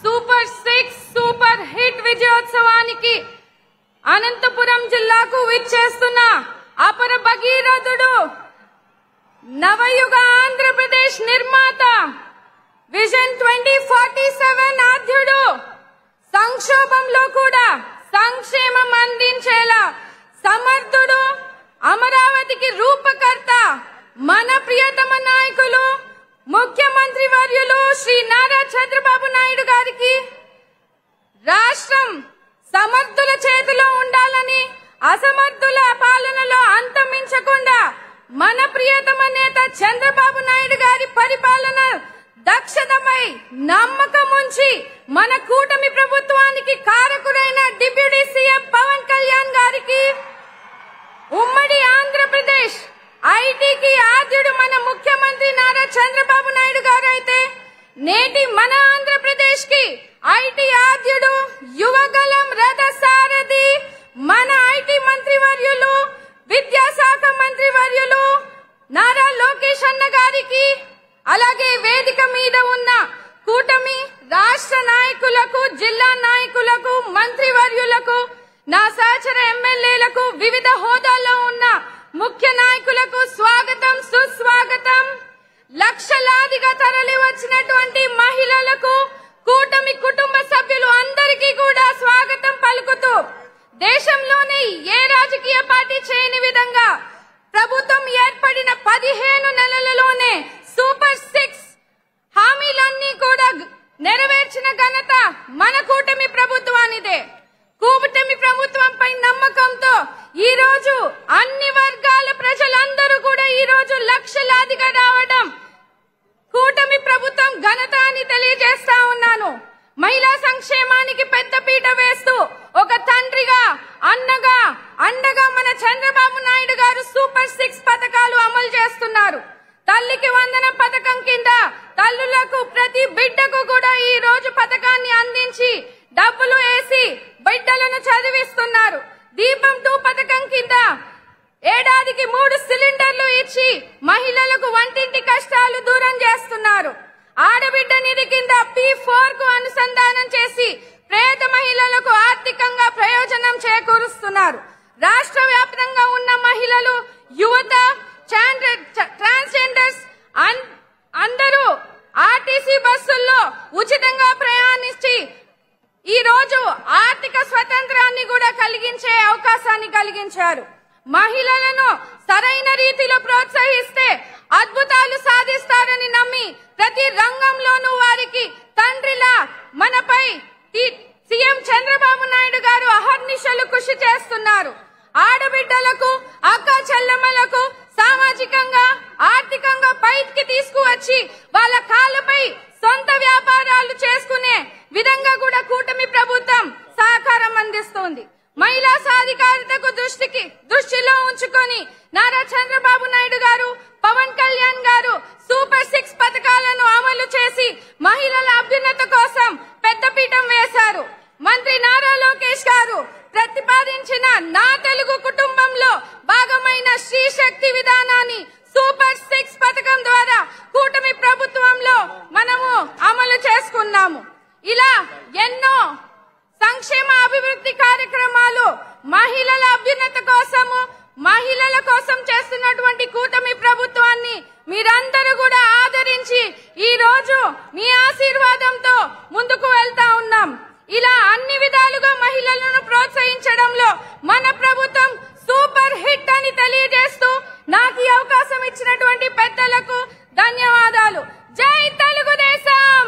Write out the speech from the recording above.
Super 6 super hit విజయోత్సవానికి Anantapuram జిల్లాకు విచ్చేస్తున్న అపర భగీరథుడు, నవయుగ ఆంధ్రప్రదేశ్ నిర్మాత, విజన్ 2047 ఆద్యుడు, సంక్షోభంలో కూడా సంక్షేమం అందించేలా సమర్థుడు, అమరావతికి రూపకర్త, మన ప్రియతమ నాయకులు ముఖ్యమంత్రి వర్యులు శ్రీ నారా చంద్రబాబు నాయుడు గారికి రాష్ట్రం సమర్థుల చేతిలో ఉండాలని, అసమర్థుల పాలనలో అంతమించకుండా మన ప్రియతమ నేత చంద్రబాబు నాయుడు గారి పరిపాలన దక్షతపై నమ్మకం ఉంచి మన కూటమి ప్రభుత్వానికి కారకుడైన డిప్యూటీ సీఎం పవన్ కళ్యాణ్ గారికి, ఉమ్మడి ఆంధ్రప్రదేశ్ ఐటీకి ఆద్యుడు మన ముఖ్యమంత్రి నారా చంద్రబాబు నాయుడు గారు అయితే, నేటి మన ఆంధ్రప్రదేశ్ కి ఐటీ ఆద్యుడు, యువగలం రథ సారథి మన ఐటీ మంత్రి వర్యులు, విద్యాశాఖ మంత్రి వర్యులు నారా లోకేష్ అన్న గారికి, అలాగే వేదిక మీద ఉన్న కూటమి రాష్ట్ర నాయకులకు, జిల్లా నాయకులకు, మంత్రి వర్యులకు, నా సహచర ఎమ్మెల్యేలకు, వివిధ హోదాల్లో ఉన్న ముఖ్య నాయకులకు స్వాగతం, సుస్వాగతం. లక్షలాదిగా తరలి వచ్చినటువంటి మహిళలకు, కూటమి కుటుంబ సభ్యులు అందరికీ కూడా స్వాగతం పలుకుతూ, దేశంలోనే ఏ రాజకీయ పార్టీ చేయని విధంగా ప్రభుత్వం ఏర్పడిన 15 నెలలలోనే సూపర్ 6 హామీలన్నీ కూడా నెరవేర్చిన ఘనత మన కూటమి ప్రభుత్వానిదే. కూటమి ప్రభుత్వంపై నమ్మకంతో ఈ రోజు అన్ని వర్గాల ప్రజలందరూ కూడా ఈ రోజు లక్షలాదిగా రావడం కూటమి ప్రభుత్వం ఘనత అని తెలియజేస్తా ఉన్నాను. మహిళా సంక్షేమానికి పెద్దపీట వేస్తూ ఒక తండ్రిగా, అన్నగా, అండగా మన చంద్రబాబు నాయుడు గారు సూపర్ 6 పథకాలు అమలు చేస్తున్నారు. తల్లికి వందనం పథకం కింద తల్లులకు, ప్రతి బిడ్డకు కూడా ఈ రోజు పథకాన్ని అందించి డబ్బులు వేసి బిడ్డలను చదివిస్తున్నారు. దీపం 2 పథకం కింద ఏడాదికి 3 సిలిండర్లు ఇచ్చి మహిళలకు వంటింటి కష్టాలు దూరం చేస్తున్నారు. ఆడబిడ్డ నిధి కింద P4 కు అనుసంధానం చేసి పేద మహిళలకు ఆర్థికంగా ప్రయోజనం చేకూరుస్తున్నారు. రాష్ట్ర వ్యాప్తంగా ఉన్న మహిళలు, యువత, ట్రాన్స్జెండర్స్ అందరూ ఆర్టీసీ బస్సుల్లో ఉచితంగా ప్రయాణించి ఈ రోజు ఆర్థిక స్వతంత్రాన్ని కూడా కలిగించే అవకాశాన్ని కలిగించారు. మహిళలను సరైన రీతిలో ప్రోత్సహిస్తే అద్భుతాలు సాధిస్తారని నమ్మి ప్రతి రంగంలోనూ వారికి తండ్రిలా మనపై సీఎం చంద్రబాబు నాయుడు గారు అహర్నిశలు కృషి చేస్తున్నారు. ఆడబిడ్డలకు, అక్క చెల్లెమ్మలకు సామాజికంగా, ఆర్థికంగా పైకి తీసుకువచ్చి వాళ్ళ కాళ్ళపై సొంత వ్యాపారాలు చేసుకునే విధంగా కూడా కూటమి ప్రభుత్వం సహకారం అందిస్తుంది. మహిళా సాధికారతకు దృష్టిలో ఉంచుకొని నారా చంద్రబాబు నాయుడు గారు, పవన్ కళ్యాణ్ గారు సూపర్ 6 పథకాలను అమలు చేసి మహిళల అభ్యున్నత కోసం పెద్దపీఠం వేశారు. మంత్రి నారా లోకేష్ గారు ప్రతిపాదించిన నా తెలుగు కుటుంబంలో భాగమైన శ్రీ శక్తి విధానాన్ని సూపర్ 6 పథకం ద్వారా కూటమి ప్రభుత్వంలో మనము అమలు చేసుకున్నాము. ఇలా ఎన్నో సంక్షేమ అభివృద్ధి కార్యక్రమాలు మహిళల అభ్యున్నత కోసము, మహిళల కోసం చేస్తున్నటువంటి కూటమి ప్రభుత్వాన్ని మీరందరూ కూడా ఆదరించి ఈ రోజు మీ ఆశీర్వాదంతో ముందుకు వెళ్తా ఉన్నాం. ఇలా అన్ని విధాలుగా మహిళలను ప్రోత్సహించడంలో మన ప్రభుత్వం సూపర్ హిట్ అని తెలియజేస్తూ నాకు ఈ అవకాశం ఇచ్చినటువంటి పెద్దలకు ధన్యవాదాలు. జై తెలుగుదేశం.